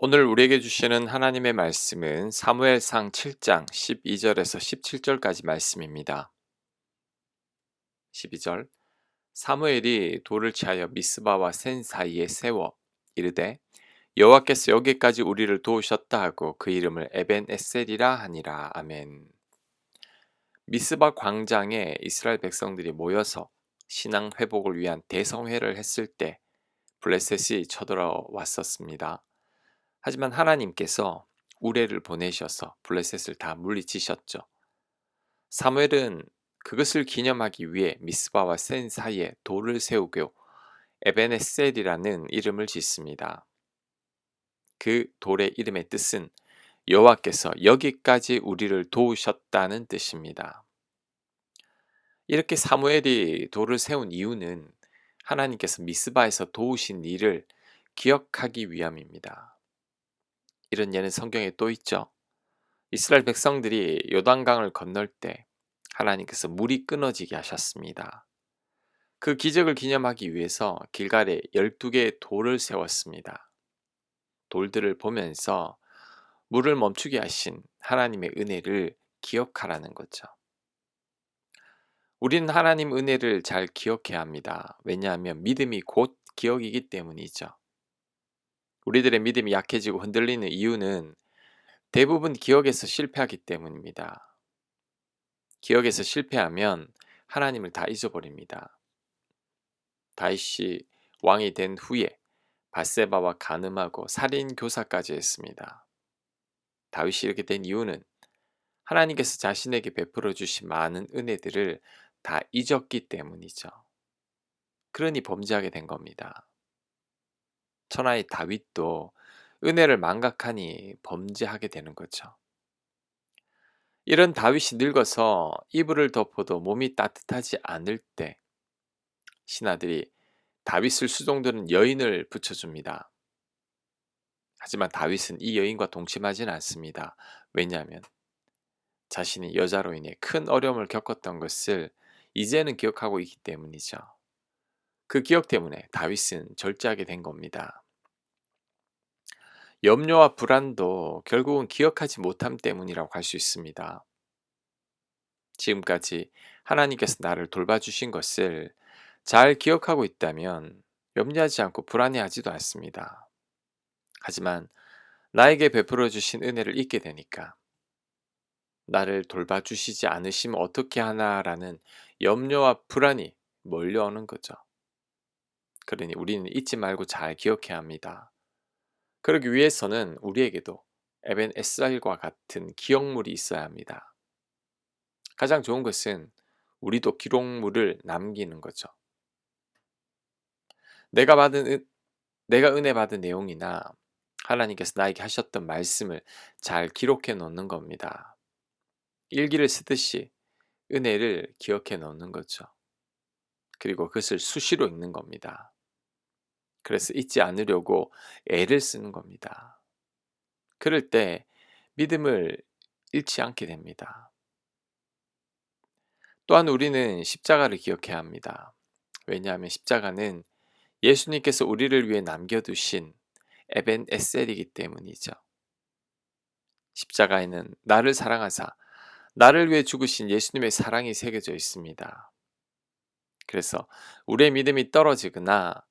오늘 우리에게 주시는 하나님의 말씀은 사무엘상 7장 12절에서 17절까지 말씀입니다. 12절 사무엘이 돌을 취하여 미스바와 센 사이에 세워 이르되 여호와께서 여기까지 우리를 도우셨다 하고 그 이름을 에벤에셀이라 하니라. 아멘. 미스바 광장에 이스라엘 백성들이 모여서 신앙 회복을 위한 대성회를 했을 때 블레셋이 쳐들어왔었습니다. 하지만 하나님께서 우레를 보내셔서 블레셋을 다 물리치셨죠. 사무엘은 그것을 기념하기 위해 미스바와 센 사이에 돌을 세우고 에베네셀이라는 이름을 짓습니다. 그 돌의 이름의 뜻은 여호와께서 여기까지 우리를 도우셨다는 뜻입니다. 이렇게 사무엘이 돌을 세운 이유는 하나님께서 미스바에서 도우신 일을 기억하기 위함입니다. 이런 예는 성경에 또 있죠. 이스라엘 백성들이 요단강을 건널 때 하나님께서 물이 끊어지게 하셨습니다. 그 기적을 기념하기 위해서 길갈에 12개의 돌을 세웠습니다. 돌들을 보면서 물을 멈추게 하신 하나님의 은혜를 기억하라는 거죠. 우리는 하나님 은혜를 잘 기억해야 합니다. 왜냐하면 믿음이 곧 기억이기 때문이죠. 우리들의 믿음이 약해지고 흔들리는 이유는 대부분 기억에서 실패하기 때문입니다. 기억에서 실패하면 하나님을 다 잊어버립니다. 다윗이 왕이 된 후에 밧세바와 간음하고 살인 교사까지 했습니다. 다윗이 이렇게 된 이유는 하나님께서 자신에게 베풀어 주신 많은 은혜들을 다 잊었기 때문이죠. 그러니 범죄하게 된 겁니다. 천하의 다윗도 은혜를 망각하니 범죄하게 되는 거죠. 이런 다윗이 늙어서 이불을 덮어도 몸이 따뜻하지 않을 때 신하들이 다윗을 수종드는 여인을 붙여줍니다. 하지만 다윗은 이 여인과 동침하진 않습니다. 왜냐하면 자신이 여자로 인해 큰 어려움을 겪었던 것을 이제는 기억하고 있기 때문이죠. 그 기억 때문에 다윗은 절제하게 된 겁니다. 염려와 불안도 결국은 기억하지 못함 때문이라고 할 수 있습니다. 지금까지 하나님께서 나를 돌봐주신 것을 잘 기억하고 있다면 염려하지 않고 불안해하지도 않습니다. 하지만 나에게 베풀어 주신 은혜를 잊게 되니까 나를 돌봐주시지 않으시면 어떻게 하나라는 염려와 불안이 몰려오는 거죠. 그러니 우리는 잊지 말고 잘 기억해야 합니다. 그러기 위해서는 우리에게도 에벤 에살과 같은 기억물이 있어야 합니다. 가장 좋은 것은 우리도 기록물을 남기는 거죠. 내가 받은 내가 은혜 받은 내용이나 하나님께서 나에게 하셨던 말씀을 잘 기록해 놓는 겁니다. 일기를 쓰듯이 은혜를 기억해 놓는 거죠. 그리고 그것을 수시로 읽는 겁니다. 그래서 잊지 않으려고 애를 쓰는 겁니다. 그럴 때 믿음을 잃지 않게 됩니다. 또한 우리는 십자가를 기억해야 합니다. 왜냐하면 십자가는 예수님께서 우리를 위해 남겨두신 에벤 에셀이기 때문이죠. 십자가에는 나를 사랑하사 나를 위해 죽으신 예수님의 사랑이 새겨져 있습니다. 그래서 우리의 믿음이 떨어지거나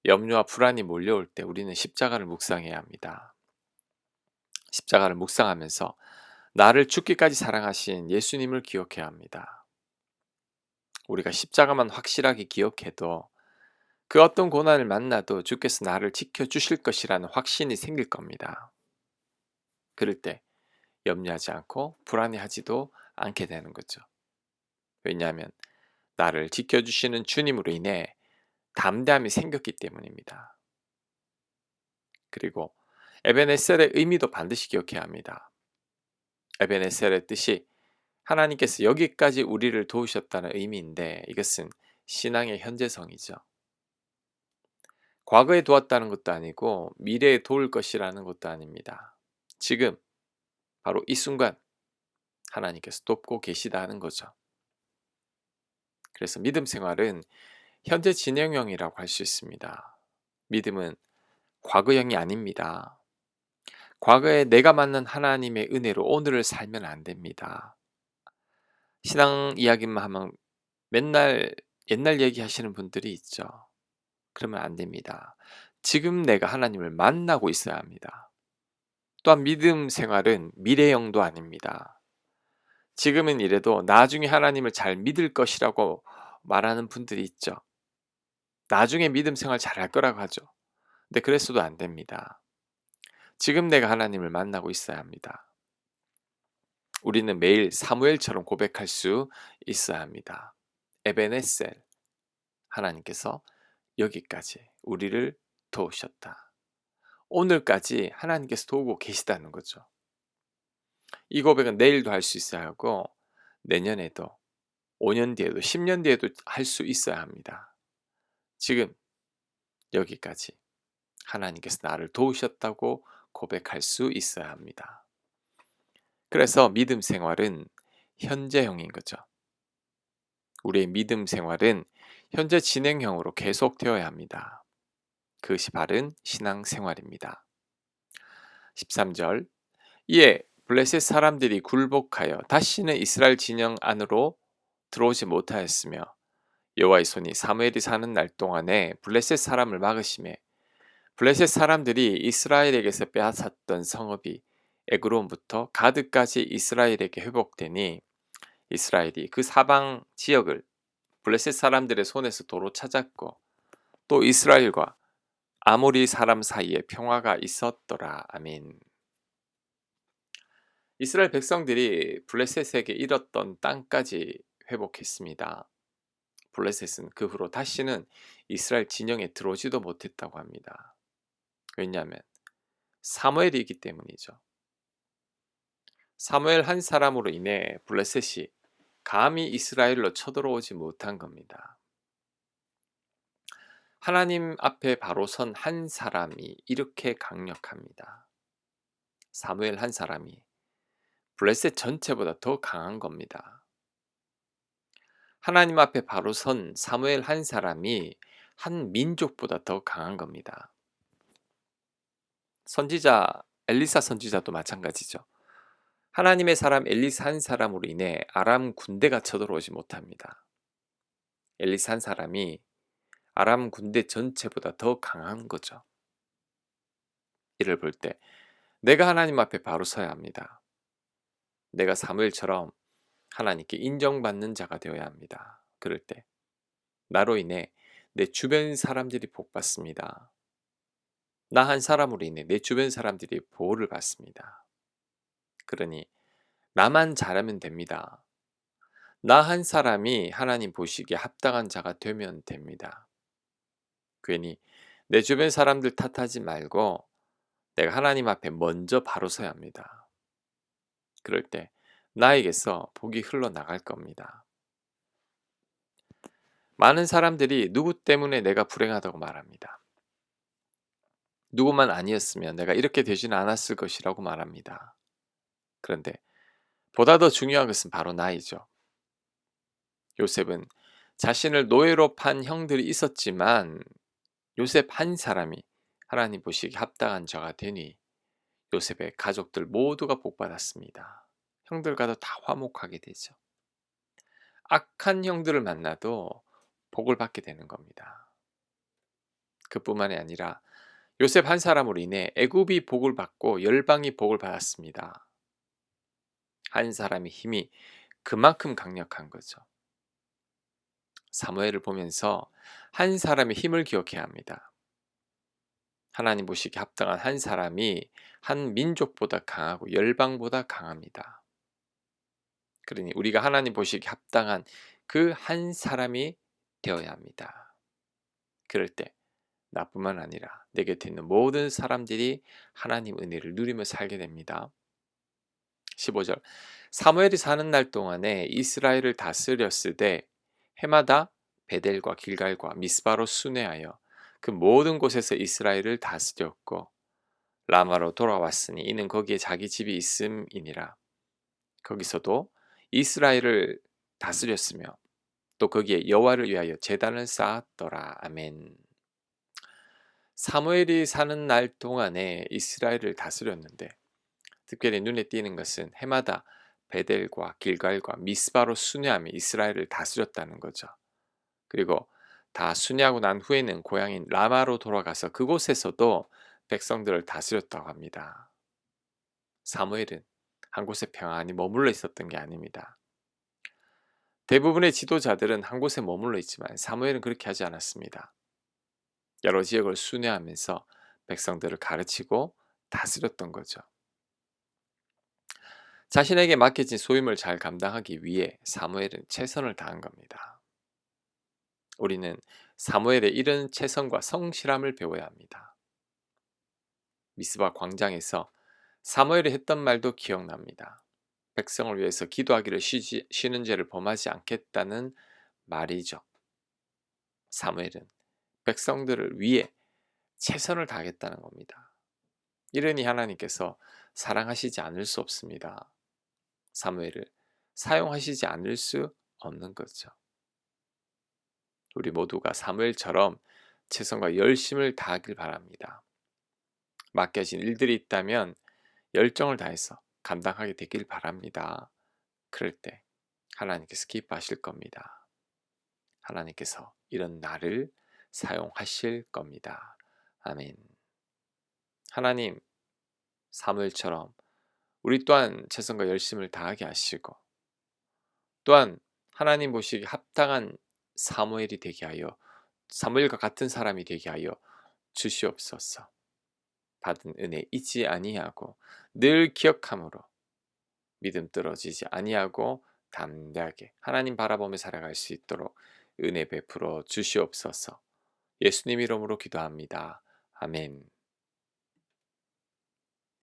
염려와 불안이 몰려올 때 우리는 십자가를 묵상해야 합니다. 십자가를 묵상하면서 나를 죽기까지 사랑하신 예수님을 기억해야 합니다. 우리가 십자가만 확실하게 기억해도 그 어떤 고난을 만나도 주께서 나를 지켜주실 것이라는 확신이 생길 겁니다. 그럴 때 염려하지 않고 불안해하지도 않게 되는 거죠. 왜냐하면 나를 지켜주시는 주님으로 인해 담대함이 생겼기 때문입니다. 그리고 에베네셀의 의미도 반드시 기억해야 합니다. 에베네셀의 뜻이 하나님께서 여기까지 우리를 도우셨다는 의미인데 이것은 신앙의 현재성이죠. 과거에 도왔다는 것도 아니고 미래에 도울 것이라는 것도 아닙니다. 지금 바로 이 순간 하나님께서 돕고 계시다는 거죠. 그래서 믿음 생활은 현재 진행형이라고 할 수 있습니다. 믿음은 과거형이 아닙니다. 과거에 내가 만난 하나님의 은혜로 오늘을 살면 안 됩니다. 신앙 이야기만 하면 맨날 옛날 얘기하시는 분들이 있죠. 그러면 안 됩니다. 지금 내가 하나님을 만나고 있어야 합니다. 또한 믿음 생활은 미래형도 아닙니다. 지금은 이래도 나중에 하나님을 잘 믿을 것이라고 말하는 분들이 있죠. 나중에 믿음 생활 잘할 거라고 하죠. 근데 그랬어도 안 됩니다. 지금 내가 하나님을 만나고 있어야 합니다. 우리는 매일 사무엘처럼 고백할 수 있어야 합니다. 에베네셀, 하나님께서 여기까지 우리를 도우셨다. 오늘까지 하나님께서 도우고 계시다는 거죠. 이 고백은 내일도 할 수 있어야 하고 내년에도 5년 뒤에도 10년 뒤에도 할 수 있어야 합니다. 지금 여기까지 하나님께서 나를 도우셨다고 고백할 수 있어야 합니다. 그래서 믿음 생활은 현재형인 거죠. 우리의 믿음 생활은 현재 진행형으로 계속되어야 합니다. 그것이 바른 신앙 생활입니다. 13절 이에 블레셋 사람들이 굴복하여 다시는 이스라엘 진영 안으로 들어오지 못하였으며 여호와의 손이 사무엘이 사는 날 동안에 블레셋 사람을 막으심에 블레셋 사람들이 이스라엘에게서 빼앗았던 성읍이 에그론부터 가드까지 이스라엘에게 회복되니 이스라엘이 그 사방 지역을 블레셋 사람들의 손에서 도로 찾았고 또 이스라엘과 아모리 사람 사이에 평화가 있었더라. 아멘. 이스라엘 백성들이 블레셋에게 잃었던 땅까지 회복했습니다. 블레셋은 그 후로 다시는 이스라엘 진영에 들어오지도 못했다고 합니다. 왜냐하면 사무엘이 있기 때문이죠. 사무엘 한 사람으로 인해 블레셋이 감히 이스라엘로 쳐들어오지 못한 겁니다. 하나님 앞에 바로 선 한 사람이 이렇게 강력합니다. 사무엘 한 사람이 블레셋 전체보다 더 강한 겁니다. 하나님 앞에 바로 선 사무엘 한 사람이 한 민족보다 더 강한 겁니다. 선지자 엘리사 선지자도 마찬가지죠. 하나님의 사람 엘리사 한 사람으로 인해 아람 군대가 쳐들어오지 못합니다. 엘리사 한 사람이 아람 군대 전체보다 더 강한 거죠. 이를 볼 때 내가 하나님 앞에 바로 서야 합니다. 내가 사무엘처럼 하나님께 인정받는 자가 되어야 합니다. 그럴 때 나로 인해 내 주변 사람들이 복받습니다. 나 한 사람으로 인해 내 주변 사람들이 보호를 받습니다. 그러니 나만 잘하면 됩니다. 나 한 사람이 하나님 보시기에 합당한 자가 되면 됩니다. 괜히 내 주변 사람들 탓하지 말고 내가 하나님 앞에 먼저 바로 서야 합니다. 그럴 때 나에게서 복이 흘러나갈 겁니다. 많은 사람들이 누구 때문에 내가 불행하다고 말합니다. 누구만 아니었으면 내가 이렇게 되지는 않았을 것이라고 말합니다. 그런데 보다 더 중요한 것은 바로 나이죠. 요셉은 자신을 노예로 판 형들이 있었지만 요셉 한 사람이 하나님 보시기에 합당한 자가 되니 요셉의 가족들 모두가 복받았습니다. 형들과도 다 화목하게 되죠. 악한 형들을 만나도 복을 받게 되는 겁니다. 그뿐만이 아니라 요셉 한 사람으로 인해 애굽이 복을 받고 열방이 복을 받았습니다. 한 사람의 힘이 그만큼 강력한 거죠. 사무엘을 보면서 한 사람의 힘을 기억해야 합니다. 하나님 보시기에 합당한 한 사람이 한 민족보다 강하고 열방보다 강합니다. 그러니 우리가 하나님 보시기에 합당한 그 한 사람이 되어야 합니다. 그럴 때 나뿐만 아니라 내 곁에 있는 모든 사람들이 하나님 은혜를 누리며 살게 됩니다. 15절 사무엘이 사는 날 동안에 이스라엘을 다스렸으되 해마다 베델과 길갈과 미스바로 순회하여 그 모든 곳에서 이스라엘을 다스렸고 라마로 돌아왔으니 이는 거기에 자기 집이 있음이니라. 거기서도 이스라엘을 다스렸으며 또 거기에 여호와를 위하여 제단을 쌓았더라. 아멘. 사무엘이 사는 날 동안에 이스라엘을 다스렸는데 특별히 눈에 띄는 것은 해마다 베델과 길갈과 미스바로 순회하며 이스라엘을 다스렸다는 거죠. 그리고 다 순회하고 난 후에는 고향인 라마로 돌아가서 그곳에서도 백성들을 다스렸다고 합니다. 사무엘은 한 곳에 평안히 머물러 있었던 게 아닙니다. 대부분의 지도자들은 한 곳에 머물러 있지만 사무엘은 그렇게 하지 않았습니다. 여러 지역을 순회하면서 백성들을 가르치고 다스렸던 거죠. 자신에게 맡겨진 소임을 잘 감당하기 위해 사무엘은 최선을 다한 겁니다. 우리는 사무엘의 이런 최선과 성실함을 배워야 합니다. 미스바 광장에서 사무엘이 했던 말도 기억납니다. 백성을 위해서 기도하기를 쉬는 죄를 범하지 않겠다는 말이죠. 사무엘은 백성들을 위해 최선을 다하겠다는 겁니다. 이러니 하나님께서 사랑하시지 않을 수 없습니다. 사무엘을 사용하시지 않을 수 없는 거죠. 우리 모두가 사무엘처럼 최선과 열심을 다하길 바랍니다. 맡겨진 일들이 있다면 열정을 다해서 감당하게 되길 바랍니다. 그럴 때 하나님께서 기뻐하실 겁니다. 하나님께서 이런 나를 사용하실 겁니다. 아멘. 하나님, 사무엘처럼 우리 또한 최선과 열심을 다하게 하시고 또한 하나님 보시기에 합당한 사무엘이 되게 하여 사무엘과 같은 사람이 되게 하여 주시옵소서. 받은 은혜 잊지 아니하고 늘 기억함으로 믿음 떨어지지 아니하고 담대하게 하나님 바라보며 살아갈 수 있도록 은혜 베풀어 주시옵소서. 예수님 이름으로 기도합니다. 아멘.